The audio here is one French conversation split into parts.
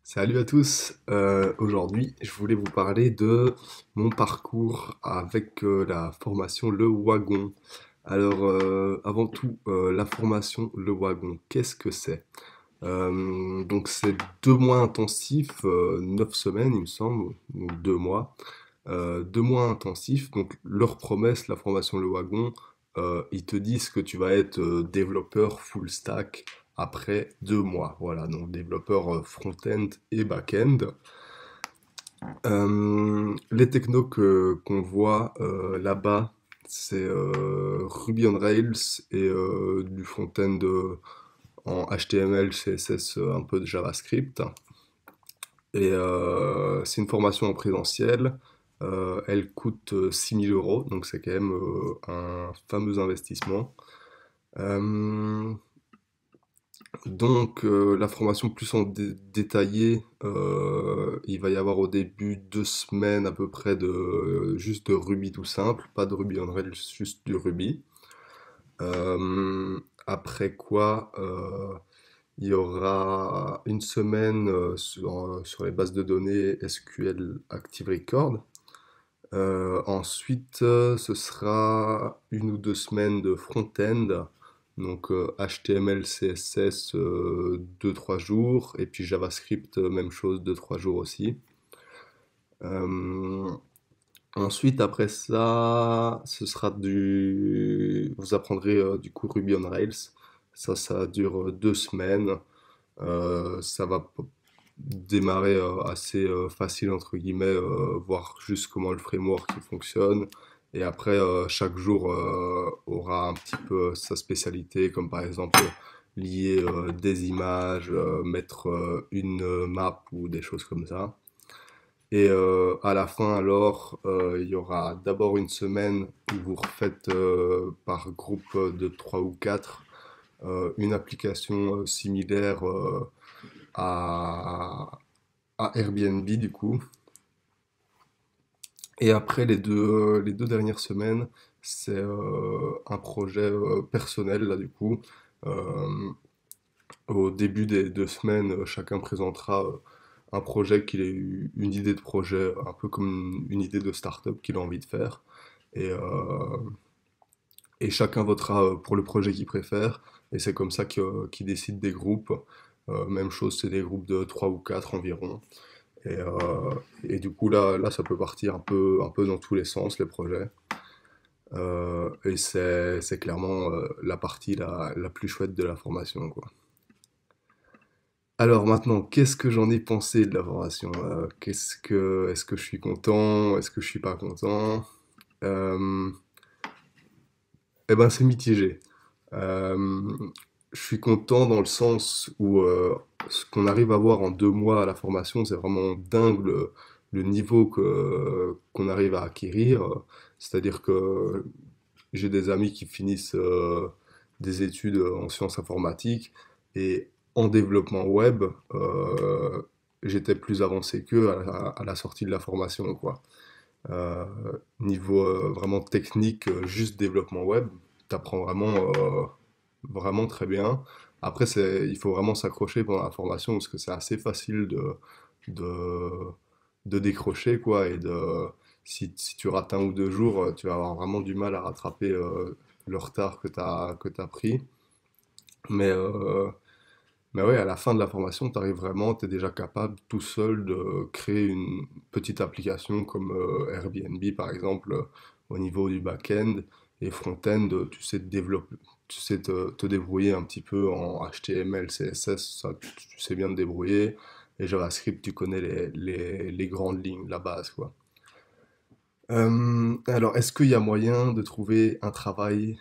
Salut à tous. Aujourd'hui, je voulais vous parler de mon parcours avec la formation Le Wagon. Alors, avant tout, la formation Le Wagon, qu'est-ce que c'est? Donc, c'est 2 mois intensifs, 9 semaines, il me semble, ou 2 mois. 2 mois intensifs. Donc, leur promesse, la formation Le Wagon, ils te disent que tu vas être développeur full stack après 2 mois. Voilà, donc développeur front-end et back-end. Les technos qu'on voit là-bas, c'est Ruby on Rails et du front-end en HTML, CSS, un peu de JavaScript. Et c'est une formation en présentiel. Elle coûte 6 000 euros, donc c'est quand même un fameux investissement. Euh, la formation plus en détaillé, il va y avoir au début 2 semaines à peu près de juste de Ruby tout simple, pas de Ruby on Rails, juste du Ruby. Après quoi, il y aura une semaine sur les bases de données SQL Active Record. Ensuite, ce sera 1 ou 2 semaines de front-end, donc HTML, CSS 2-3 jours, et puis JavaScript, même chose, 2-3 jours aussi. Euh, Ensuite, après ça, ce sera vous apprendrez du coup Ruby on Rails. Ça dure 2 semaines. Ça va démarrer assez facile entre guillemets, voir juste comment le framework il fonctionne. Et après, chaque jour aura un petit peu sa spécialité, comme par exemple lier des images, mettre une map ou des choses comme ça. Et à la fin, alors, il y aura d'abord une semaine où vous refaites par groupe de 3 ou 4 une application similaire à, à Airbnb du coup. Et après les deux dernières semaines, c'est un projet personnel là du coup. Euh, Au début des 2 semaines, chacun présentera un projet qu'il ait eu, une idée de projet, un peu comme une idée de start-up qu'il a envie de faire. Et, et chacun votera pour le projet qu'il préfère. Et c'est comme ça qu'il décide des groupes. Même chose, c'est des groupes de 3 ou 4 environ. Et, du coup, là, ça peut partir un peu dans tous les sens, les projets. Et c'est clairement la partie la plus chouette de la formation, quoi. Alors maintenant, qu'est-ce que j'en ai pensé de la formation? Est-ce que je suis content? Est-ce que je suis pas content? Euh, eh ben, c'est mitigé. Euh, je suis content dans le sens où ce qu'on arrive à voir en 2 mois à la formation, c'est vraiment dingue le niveau qu'on arrive à acquérir. C'est-à-dire que j'ai des amis qui finissent des études en sciences informatiques et en développement web, j'étais plus avancé qu'eux à la sortie de la formation, quoi. Euh, Niveau vraiment technique, juste développement web, t'apprends vraiment très bien. Après, il faut vraiment s'accrocher pendant la formation parce que c'est assez facile de, de décrocher, quoi. Si tu rates 1 ou 2 jours, tu vas avoir vraiment du mal à rattraper le retard que t'as pris. Mais, euh, mais ouais, à la fin de la formation, tu arrives vraiment, tu es déjà capable tout seul de créer une petite application comme Airbnb par exemple, au niveau du back-end et front-end, tu sais tu sais te débrouiller un petit peu en HTML, CSS, ça, tu sais bien te débrouiller. Et JavaScript, tu connais les grandes lignes, la base, quoi. Alors, est-ce qu'il y a moyen de trouver un travail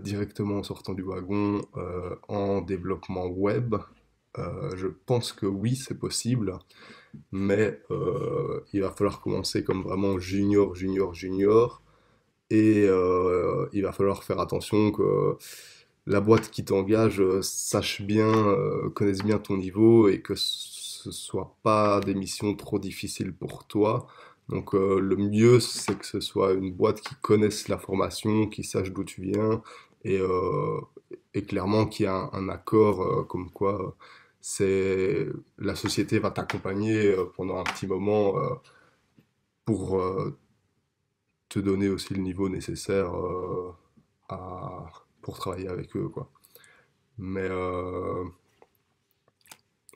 directement en sortant du wagon en développement web? Je pense que oui, c'est possible, mais il va falloir commencer comme vraiment junior, junior, junior, et il va falloir faire attention que la boîte qui t'engage sache bien, connaisse bien ton niveau et que ce soit pas des missions trop difficiles pour toi. Donc le mieux, c'est que ce soit une boîte qui connaisse la formation, qui sache d'où tu viens et, euh, et clairement qui a un accord comme quoi la société va t'accompagner pendant un petit moment pour te donner aussi le niveau nécessaire pour travailler avec eux, quoi. Mais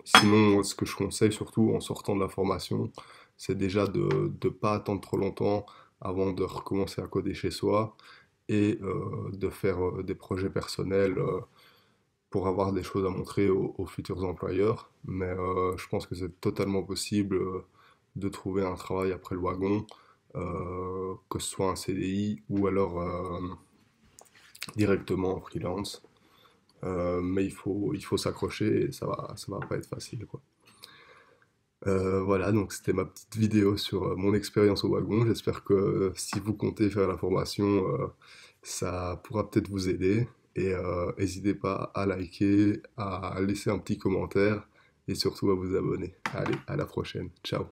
sinon, ce que je conseille surtout en sortant de la formation, c'est déjà de ne pas attendre trop longtemps avant de recommencer à coder chez soi et de faire des projets personnels pour avoir des choses à montrer aux futurs employeurs. Mais je pense que c'est totalement possible de trouver un travail après le wagon, que ce soit un CDI ou alors directement en freelance. Mais il faut s'accrocher et ça va pas être facile, quoi. Voilà, donc c'était ma petite vidéo sur mon expérience au wagon. J'espère que si vous comptez faire la formation, ça pourra peut-être vous aider. Et n'hésitez pas à liker, à laisser un petit commentaire et surtout à vous abonner. Allez, à la prochaine. Ciao.